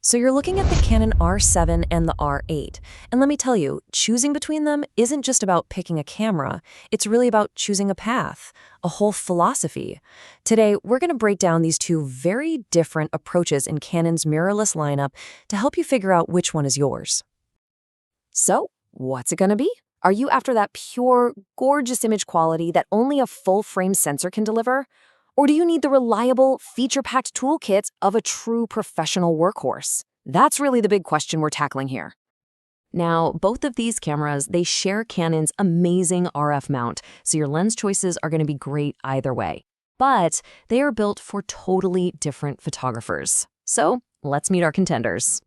So you're looking at the Canon R7 and the R8. And let me tell you, choosing between them isn't just about picking a camera. It's really about choosing a path, a whole philosophy. Today, we're going to break down these two very different approaches in Canon's mirrorless lineup to help you figure out which one is yours. So, what's it going to be? Are you after that pure, gorgeous image quality that only a full-frame sensor can deliver? Or do you need the reliable, feature-packed toolkit of a true professional workhorse? That's really the big question we're tackling here. Now, both of these cameras, they share Canon's amazing RF mount, so your lens choices are going to be great either way. But they are built for totally different photographers. So, let's meet our contenders.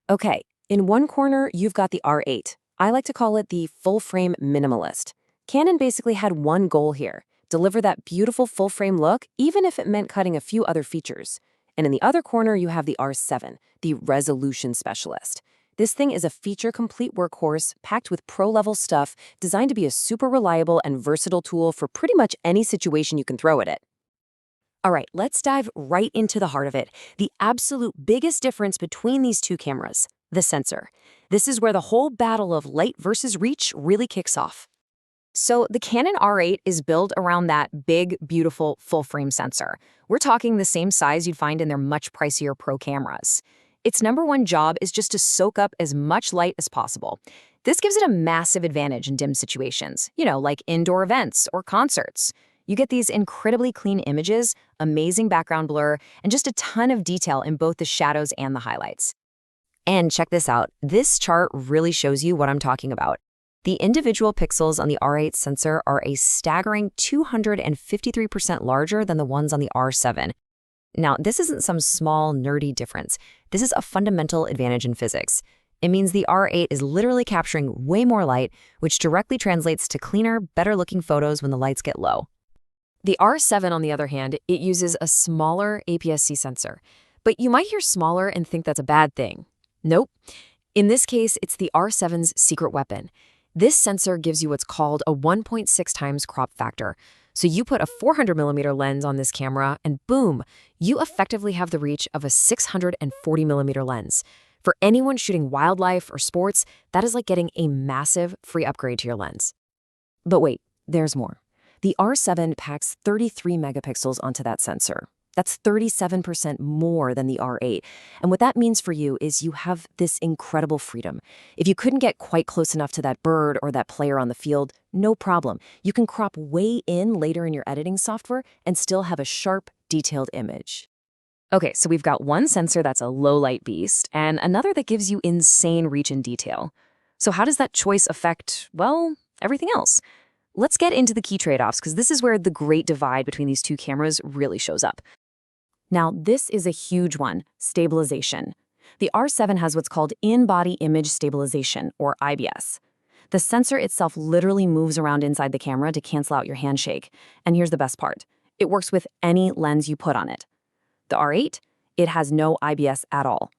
Okay, in one corner, you've got the R8. I like to call it the full-frame minimalist. Canon basically had one goal here: deliver that beautiful full-frame look, even if it meant cutting a few other features. And in the other corner, you have the R7, the resolution specialist. This thing is a feature-complete workhorse packed with pro-level stuff designed to be a super reliable and versatile tool for pretty much any situation you can throw at it. All right, let's dive right into the heart of it. The absolute biggest difference between these two cameras: the sensor. This is where the whole battle of light versus reach really kicks off. So the Canon R8 is built around that big, beautiful, full-frame sensor. We're talking the same size you'd find in their much pricier Pro cameras. Its number one job is just to soak up as much light as possible. This gives it a massive advantage in dim situations, like indoor events or concerts. You get these incredibly clean images, amazing background blur, and just a ton of detail in both the shadows and the highlights. And check this out. This chart really shows you what I'm talking about. The individual pixels on the R8 sensor are a staggering 253% larger than the ones on the R7. Now, this isn't some small, nerdy difference. This is a fundamental advantage in physics. It means the R8 is literally capturing way more light, which directly translates to cleaner, better-looking photos when the lights get low. The R7, on the other hand, it uses a smaller APS-C sensor. But you might hear smaller and think that's a bad thing. Nope. In this case, it's the R7's secret weapon. This sensor gives you what's called a 1.6 times crop factor. So you put a 400mm lens on this camera, and boom, you effectively have the reach of a 640mm lens. For anyone shooting wildlife or sports, that is like getting a massive free upgrade to your lens. But wait, there's more. The R7 packs 33 megapixels onto that sensor. That's 37% more than the R8. And what that means for you is you have this incredible freedom. If you couldn't get quite close enough to that bird or that player on the field, no problem. You can crop way in later in your editing software and still have a sharp, detailed image. Okay, so we've got one sensor that's a low-light beast and another that gives you insane reach and detail. So how does that choice affect, well, everything else? Let's get into the key trade-offs, because this is where the great divide between these two cameras really shows up. Now, this is a huge one: stabilization. The R7 has what's called in-body image stabilization, or IBIS. The sensor itself literally moves around inside the camera to cancel out your handshake. And here's the best part: it works with any lens you put on it. The R8, it has no IBS at all.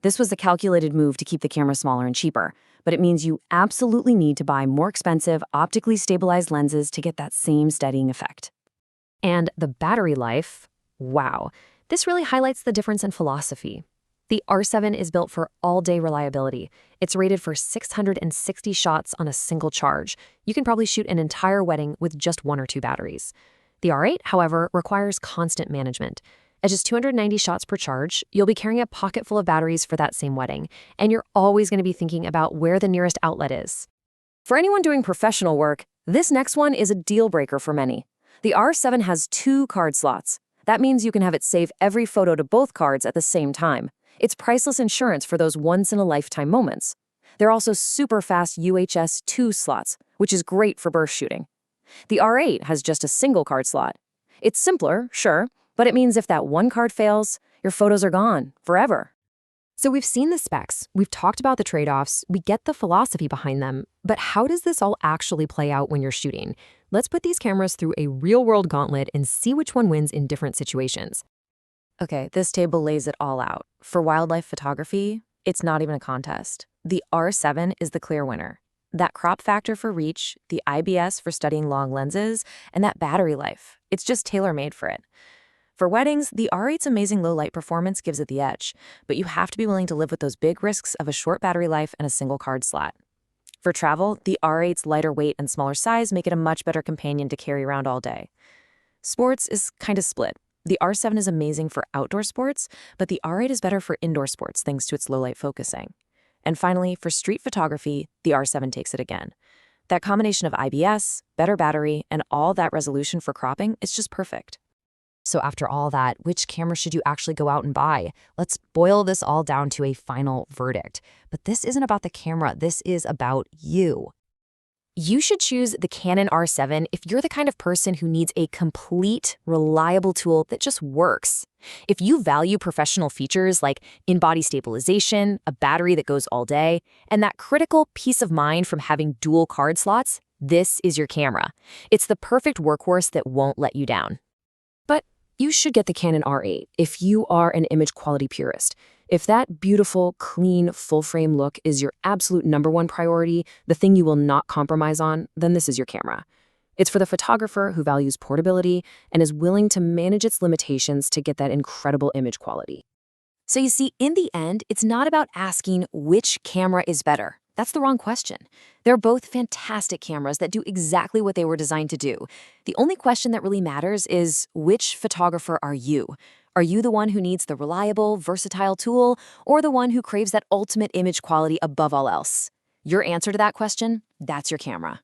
This was a calculated move to keep the camera smaller and cheaper, but it means you absolutely need to buy more expensive, optically stabilized lenses to get that same steadying effect. And the battery life, wow. This really highlights the difference in philosophy. The R7 is built for all-day reliability. It's rated for 660 shots on a single charge. You can probably shoot an entire wedding with just 1 or 2 batteries. The R8, however, requires constant management. At just 290 shots per charge, you'll be carrying a pocket full of batteries for that same wedding, and you're always going to be thinking about where the nearest outlet is. For anyone doing professional work, this next one is a deal breaker for many. The R7 has 2 card slots. That means you can have it save every photo to both cards at the same time. It's priceless insurance for those once-in-a-lifetime moments. There are also super fast UHS 2 slots, which is great for burst shooting. The R8 has just a single card slot. It's simpler, sure, but it means if that one card fails, your photos are gone forever. So we've seen the specs, we've talked about the trade-offs, we get the philosophy behind them, but how does this all actually play out when you're shooting? Let's put these cameras through a real-world gauntlet and see which one wins in different situations. Okay, this table lays it all out. For wildlife photography, it's not even a contest. The R7 is the clear winner. That crop factor for reach, the IBS for studying long lenses, and that battery life, it's just tailor-made for it. For weddings, the R8's amazing low-light performance gives it the edge, but you have to be willing to live with those big risks of a short battery life and a single card slot. For travel, the R8's lighter weight and smaller size make it a much better companion to carry around all day. Sports is kind of split. The R7 is amazing for outdoor sports, but the R8 is better for indoor sports thanks to its low-light focusing. And finally, for street photography, the R7 takes it again. That combination of IBIS, better battery, and all that resolution for cropping is just perfect. So after all that, which camera should you actually go out and buy? Let's boil this all down to a final verdict. But this isn't about the camera, this is about you. You should choose the Canon R7 if you're the kind of person who needs a complete, reliable tool that just works. If you value professional features like in-body stabilization, a battery that goes all day, and that critical peace of mind from having dual card slots, this is your camera. It's the perfect workhorse that won't let you down. But you should get the Canon R8 if you are an image quality purist. If that beautiful, clean, full-frame look is your absolute #1 priority, the thing you will not compromise on, then this is your camera. It's for the photographer who values portability and is willing to manage its limitations to get that incredible image quality. So you see, in the end, it's not about asking which camera is better. That's the wrong question. They're both fantastic cameras that do exactly what they were designed to do. The only question that really matters is, which photographer are you? Are you the one who needs the reliable, versatile tool, or the one who craves that ultimate image quality above all else? Your answer to that question, that's your camera.